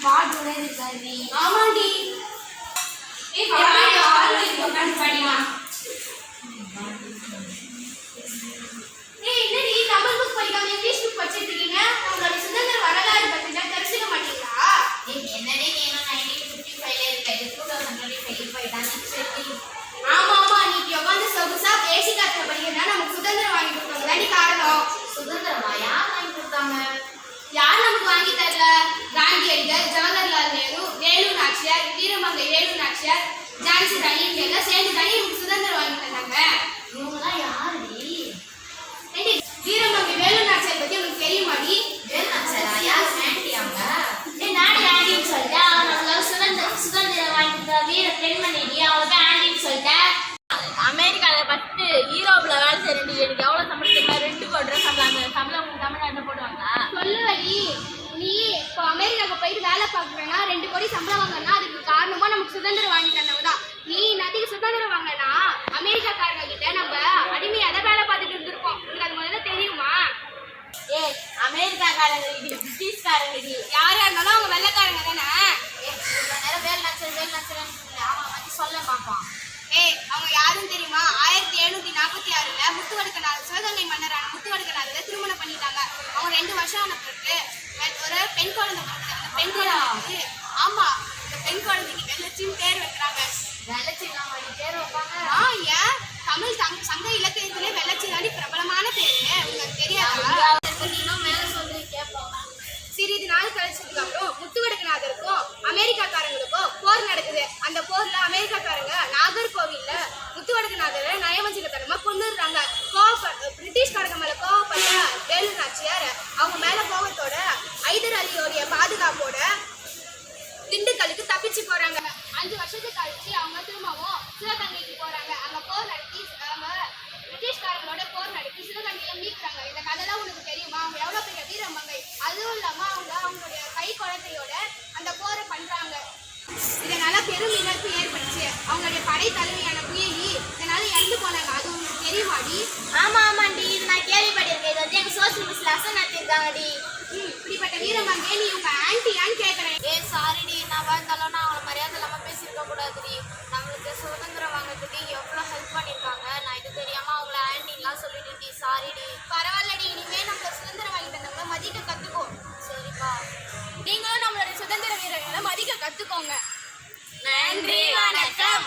பாடுறே இருக்காடி. ஆமாடி. என்னடி தமிழ் புக் படிக்காம இங்கிலீஷ் புக் படிச்சிட்டு இருக்கீங்க? உங்களோட சுதந்திர வரலாறு பத்தி தெரிஞ்சுக்க மாட்டீங்களா? என்னடி நீனும் 1955 இருக்க 2025 தானே சரி. ஆமா ஆமா, நீ உட்காந்து சொகுசா ஏசி காத்துல படிக்கிறதா நமக்கு சுதந்திரம் வாங்கி கொடுத்தாங்க தாண்டி காரணம். சுதந்திரமா யார் வாங்கி கொடுத்தாங்க? யார் நமக்கு வாங்கி தரல? காந்தியடிகள், ஜவஹர்லால் நேரு, வேலு நாச்சியார், வீரமங்கை வேலு நாச்சியார், ஜான்சி ராணி எல்லாம் சேர்ந்து தானே நமக்கு சுதந்திரம் வாங்கி தந்தாங்க. இவங்கெல்லாம் யாருடி? வீரமங்கை வேலு நாச்சியார் பத்தி உங்களுக்கு தெரியுமாடி? வேலு நாச்சியாரா? யார் ஆண்டி அவங்க? நாடு ஆண்டின்னு சொல்லிட்டேன். அவங்களுக்கு சுதந்திரம் வாங்கி கொடுத்தா வீர பெண்மணிடி, அவளுக்கு ஆண்டின்னு சொல்லிட்டேன். அமெரிக்காவில் பத்து யூரோப்பில் வேலை செய்யறேன். எனக்கு எவ்வளோ சம்பளம் தெரியுமா? 2 கோடி ரூபா சம்பளம். சம்பளம் உங்களுக்கு தமிழ்நாட்டில் போடுவாங்களா? சொல்லுவடி, நீ இப்போ அமெரிக்காவுக்கு போயிட்டு வேலை பார்க்குறேன்னா 2 கோடி சம்பளம் வாங்கினா அதுக்கு காரணமா நமக்கு சுதந்திரம் வாங்கி தந்தவங்க தான். நீ நதிக்கு சுதந்திரம் வாங்கினா அமெரிக்காக்காரங்க கிட்ட நம்ம அடிமையாக தான் வேலை பார்த்துட்டு இருந்திருப்போம். உங்களுக்கு அது முதல்ல தெரியுமா? அமெரிக்காக்காரங்க பிரிட்டிஷ்காரங்க யாரா இருந்தாலும் அவங்க வெள்ளைக்காரங்க தானே. இவ்வளோ நேரம் வேலு நாச்சியார் அவன் வந்து சொல்ல பார்ப்பான். அவங்க யாரும் தெரியுமா? 1746 முத்துவடுகநாதர், சிவகங்கை மன்னரான முத்துவடுகநாதரை திருமணம் பண்ணிட்டாங்க. அவங்க 2 வருஷம் ஆன பிறகு ஒரு பெண் குழந்தை பிறகு அந்த பெண் குழந்தை ஆமா, இந்த பெண் குழந்தைக்கு வெள்ளச்சின்னு பேர் வைக்கிறாங்க. வெள்ளச்சின்னாம பேர் வைப்பாங்க? ஏன் தமிழ் சங்க இலக்கியத்திலே வெள்ளச்சினாடி பிரபலமான பேரு. உங்களுக்கு தெரியாதா? இன்னும் மேல சொல்லி கேட்பாங்க. சிறிது நாள் கழிச்சதுக்கு அப்புறம் முத்துவடுகநாதருக்கும் அமெரிக்காக்காரங்களுக்கும் போர் நடக்குது. அந்த போர்ல அமெரிக்காக்காரங்க நாகர்கோவில்ல முத்துவடுகநாதரை நயவஞ்சகத்தனமா கொன்னுடுறாங்க. பிரிட்டிஷ்காரங்க மேல கோவப்பட்ட வேலு நாச்சியார் அவங்க மேல கோவத்தோட ஐதர் அலியோடைய பாதுகாப்போட திண்டுக்கலுக்கு தப்பிச்சு போறாங்க. 5 வருஷத்துக்கு கழிச்சு அவங்க திரும்பவும் சிவகங்கைக்கு போறாங்க. அங்க போர் நடத்தி அவங்க பிரிட்டிஷ்காரங்களோட போர் நடத்தி சிவகங்கையை மீட்கிறாங்க. இந்த கதைலாம் உனக்கு தெரியுமா? அவங்க எவ்வளவு பெரிய வீரமங்கை. அதுவும் இல்லாம அவங்களுடைய கை குழந்தையோட அந்த போரை பண்றாங்க. இதனால பெரும் இழப்பு ஏற்படுச்சு. அவங்களுடைய படை தலைமையான புயலி இதனால இறந்து போனாங்க. அது உங்களுக்கு தெரியுமாடி? ஆமாண்டி, இது நான் கேள்விப்பட்டிருக்கேன். இது வந்து எங்க சோசியல் மிஸ் லெசன் நடத்திருக்காங்கடி. இப்படிப்பட்ட வீரமங்கை நீ உங்க ஆன்டியான்னு கேட்கறேன். சாரிடி, நான் வாழ்ந்தாலும் நான் அவளை மரியாதை இல்லாமல் பேசியிருக்க கூடாதுடி. நம்மளுக்கு சுதந்திரம் வாங்கிறதுக்கு எவ்வளோ ஹெல்ப் பண்ணியிருக்காங்க. நான் இது தெரியாம அவங்கள ஆன்டின்லாம் சொல்லிட்டு சாரிடி. பரவாயில்லடி, இனிமே நம்ம சுதந்திரம் வாங்கி தந்தவங்க மதிக்க கத்துக்கோ. சரிப்பா. நீங்களும் நம்மளுடைய சுதந்திர வீரர்களை மதிக்க கத்துக்கோங்க. நன்றி, வணக்கம்.